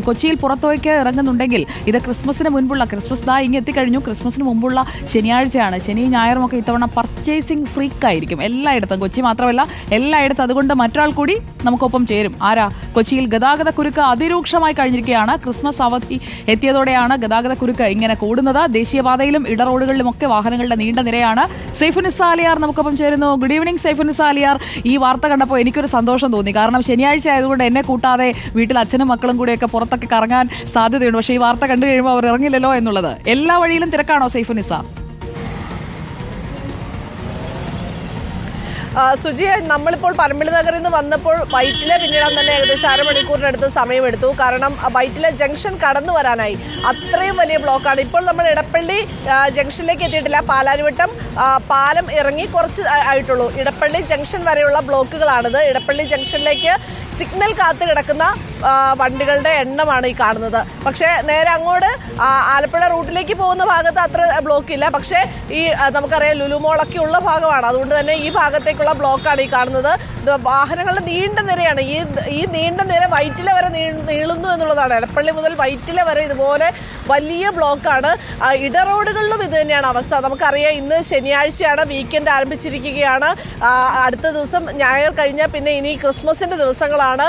കൊച്ചിയിൽ പുറത്തേക്ക് ഇറങ്ങുന്നുണ്ടെങ്കിൽ ഇത് ക്രിസ്മസിന് മുൻപുള്ള ക്രിസ്മസ് ദാ ഇങ്ങ് എത്തിക്കഴിഞ്ഞു. ക്രിസ്മസിന് മുമ്പുള്ള ശനിയാഴ്ചയാണ്. ശനിയും ഞായറും ഒക്കെ ഇത്തവണ പർച്ചേസിംഗ് ഫ്രീക്കായിരിക്കും എല്ലായിടത്തും. കൊച്ചി മാത്രമല്ല എല്ലായിടത്തും. അതുകൊണ്ട് മറ്റൊരാൾ കൂടി നമുക്കൊപ്പം ചേരും. ആരാ? കൊച്ചിയിൽ ഗതാഗത കുരുക്ക് അതിരൂക്ഷമായി കഴിഞ്ഞിരിക്കുകയാണ്. ക്രിസ്മസ് അവധി എത്തിയതോടെയാണ് ഗതാഗത കുരുക്ക് ഇങ്ങനെ കൂടുന്നത്. ദേശീയപാതയിലും ഇടറോഡുകളിലും ഒക്കെ വാഹനങ്ങളുടെ നീണ്ട നിരയാണ്. സൈഫുനിസ അലിയാർ നമുക്കൊപ്പം ചേരുന്നു. Good evening Saifunisa Aliyar. ഈ വാർത്ത കണ്ടപ്പോൾ എനിക്കൊരു സന്തോഷം തോന്നി. കാരണം ശനിയാഴ്ച ആയതുകൊണ്ട് എന്നെ കൂട്ടാതെ വീട്ടിൽ അച്ഛനും മക്കളും കൂടെയൊക്കെ പുറത്തൊക്കെ കറങ്ങാൻ സാധ്യതയുണ്ട്. പക്ഷേ ഈ വാർത്ത കണ്ടു കഴിയുമ്പോൾ അവർ ഇറങ്ങില്ലല്ലോ എന്നുള്ളത്. എല്ലാ വഴിയിലും തിരക്കാണോ സൈഫുനിസ? സുജി, നമ്മളിപ്പോൾ പരമ്പിളി നഗറിൽ നിന്ന് വന്നപ്പോൾ വൈറ്റിലെ പിന്നിടാൻ തന്നെ ഏകദേശം അരമണിക്കൂറിനടുത്ത് സമയമെടുത്തു. കാരണം വൈറ്റിലെ ജംഗ്ഷൻ കടന്നു വരാനായി അത്രയും വലിയ ബ്ലോക്കാണ്. ഇപ്പോൾ നമ്മൾ ഇടപ്പള്ളി ജംഗ്ഷനിലേക്ക് എത്തിയിട്ടില്ല. പാലാരിവട്ടം പാലം ഇറങ്ങി കുറച്ച് ആയിട്ടുള്ളൂ. ഇടപ്പള്ളി ജംഗ്ഷൻ വരെയുള്ള ബ്ലോക്കുകളാണിത്. ഇടപ്പള്ളി ജംഗ്ഷനിലേക്ക് സിഗ്നൽ കാത്തു കിടക്കുന്ന വണ്ടികളുടെ എണ്ണമാണ് ഈ കാണുന്നത്. പക്ഷേ നേരെ അങ്ങോട്ട് ആലപ്പുഴ റൂട്ടിലേക്ക് പോകുന്ന ഭാഗത്ത് അത്ര ബ്ലോക്ക് ഇല്ല. പക്ഷേ ഈ നമുക്കറിയാം ലുലുമോളൊക്കെ ഉള്ള ഭാഗമാണ്. അതുകൊണ്ട് തന്നെ ഈ ഭാഗത്തേക്കുള്ള ബ്ലോക്കാണ് ഈ കാണുന്നത്. വാഹനങ്ങളുടെ നീണ്ട നിരയാണ്. ഈ നീണ്ട നിര വൈറ്റില വരെ നീളുന്നു എന്നുള്ളതാണ്. എടപ്പള്ളി മുതൽ വൈറ്റില വരെ ഇതുപോലെ വലിയ ബ്ലോക്കാണ്. ഇടറോഡുകളിലും ഇത് തന്നെയാണ് അവസ്ഥ. നമുക്കറിയാം ഇന്ന് ശനിയാഴ്ചയാണ്, വീക്കെൻഡ് ആരംഭിച്ചിരിക്കുകയാണ്. അടുത്ത ദിവസം ഞായർ കഴിഞ്ഞാൽ പിന്നെ ഇനി ക്രിസ്മസിന്റെ ദിവസങ്ങളാണ്.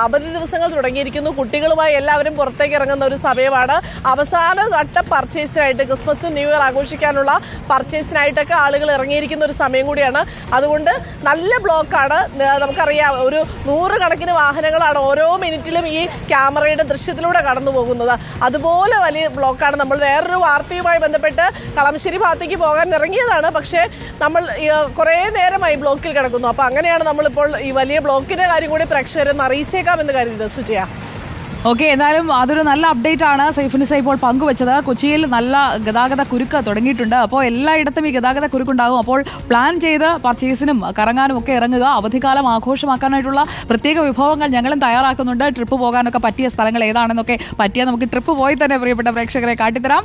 അവധി ദിവസങ്ങൾ തുടങ്ങിയിരിക്കുന്നു. കുട്ടികളുമായി എല്ലാവരും പുറത്തേക്ക് ഇറങ്ങുന്ന ഒരു സമയമാണ്. അവസാന വട്ട പർച്ചേസിനായിട്ട്, ക്രിസ്മസും ന്യൂ ഇയർ ആഘോഷിക്കാനുള്ള പർച്ചേസിനായിട്ടൊക്കെ ആളുകൾ ഇറങ്ങിയിരിക്കുന്ന ഒരു സമയം കൂടിയാണ്. അതുകൊണ്ട് നല്ല ബ്ലോക്കാണ്. നമുക്കറിയാം ഒരു 100 കണക്കിന് വാഹനങ്ങളാണ് ഓരോ മിനിറ്റിലും ഈ ക്യാമറയുടെ ദൃശ്യത്തിലൂടെ കടന്നു പോകുന്നത്. അതുപോലെ വലിയ ബ്ലോക്കാണ്. നമ്മൾ വേറൊരു വാർത്തയുമായി ബന്ധപ്പെട്ട് കളമശ്ശേരി ഭാഗത്തേക്ക് പോകാൻ ഇറങ്ങിയതാണ്. പക്ഷേ നമ്മൾ കുറേ നേരമായി ബ്ലോക്കിൽ കിടക്കുന്നു. അപ്പോൾ അങ്ങനെയാണ് നമ്മളിപ്പോൾ ഈ വലിയ ബ്ലോക്കിന്റെ കാര്യം കൂടി പ്രേക്ഷകരെ അറിയിച്ചേക്കാമെന്ന് കരുതുന്നത്. സുജയ, ഓക്കെ, എന്തായാലും അതൊരു നല്ല അപ്ഡേറ്റ് ആണ് സൈഫുനിസ ഇപ്പോൾ പങ്കുവച്ചത്. കൊച്ചിയിൽ നല്ല ഗതാഗത കുരുക്ക് തുടങ്ങിയിട്ടുണ്ട്. അപ്പോൾ എല്ലായിടത്തും ഈ ഗതാഗത കുരുക്കുണ്ടാകും. അപ്പോൾ പ്ലാൻ ചെയ്ത് പർച്ചേസിനും കറങ്ങാനും ഒക്കെ ഇറങ്ങുക. അവധിക്കാലം ആഘോഷമാക്കാനായിട്ടുള്ള പ്രത്യേക വിഭവങ്ങൾ ഞങ്ങളും തയ്യാറാക്കുന്നുണ്ട്. ട്രിപ്പ് പോകാനൊക്കെ പറ്റിയ സ്ഥലങ്ങൾ ഏതാണെന്നൊക്കെ പറ്റിയാൽ നമുക്ക് ട്രിപ്പ് പോയി തന്നെ പ്രിയപ്പെട്ട പ്രേക്ഷകരെ കാട്ടിത്തരാം.